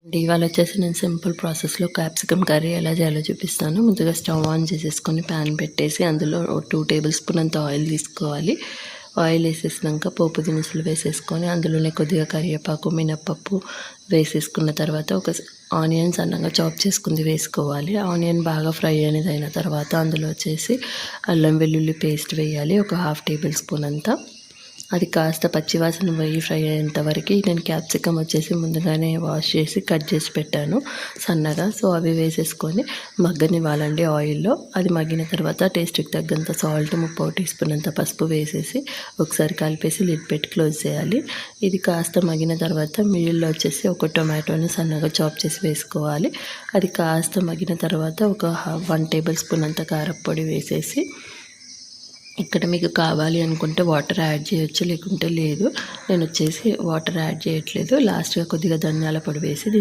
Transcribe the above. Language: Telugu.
ఇవాళ వచ్చేసి నేను సింపుల్ ప్రాసెస్లో క్యాప్సికమ్ కర్రీ ఎలా చేయాలో చూపిస్తాను. ముందుగా స్టవ్ ఆన్ చేసేసుకొని ప్యాన్ పెట్టేసి అందులో 2 టేబుల్ స్పూన్ అంత ఆయిల్ తీసుకోవాలి. ఆయిల్ వేసేసినాక పోపు దినుసులు వేసేసుకొని అందులోనే కొద్దిగా కరివేపాకు, మినప్పప్పు వేసేసుకున్న తర్వాత ఒక ఆనియన్స్ సన్నగా చాప్ చేసుకుంది వేసుకోవాలి. ఆనియన్ బాగా ఫ్రై అనేది అయిన తర్వాత అందులో వచ్చేసి అల్లం వెల్లుల్లి పేస్ట్ వేయాలి, ఒక 1/2 టేబుల్ స్పూన్ అంతా. అది కాస్త పచ్చివాసన పోయి ఫ్రై అయ్యేంత వరకు నేను క్యాప్సికమ్ వచ్చేసి ముందుగానే వాష్ చేసి కట్ చేసి పెట్టాను సన్నగా. సో అవి వేసేసుకొని మగ్గనివ్వాలండి ఆయిల్లో. అది మగ్గిన తర్వాత టేస్ట్కి తగ్గంత సాల్ట్, 3/4 టీ స్పూన్ అంత పసుపు వేసేసి ఒకసారి కలిపేసి లిడ్ పెట్టి క్లోజ్ చేయాలి. ఇది కాస్త మగ్గిన తర్వాత మిడిల్లో వచ్చేసి ఒక టొమాటోని సన్నగా చాప్ చేసి వేసుకోవాలి. అది కాస్త మగ్గిన తర్వాత ఒక 1 టేబుల్ స్పూన్ అంత కారప్పొడి వేసేసి, ఇక్కడ మీకు కావాలి అనుకుంటే వాటర్ యాడ్ చేయొచ్చు, లేకుంటే లేదు. నేను వచ్చేసి వాటర్ యాడ్ చేయట్లేదు. లాస్ట్గా కొద్దిగా ధనియాల పొడి వేసి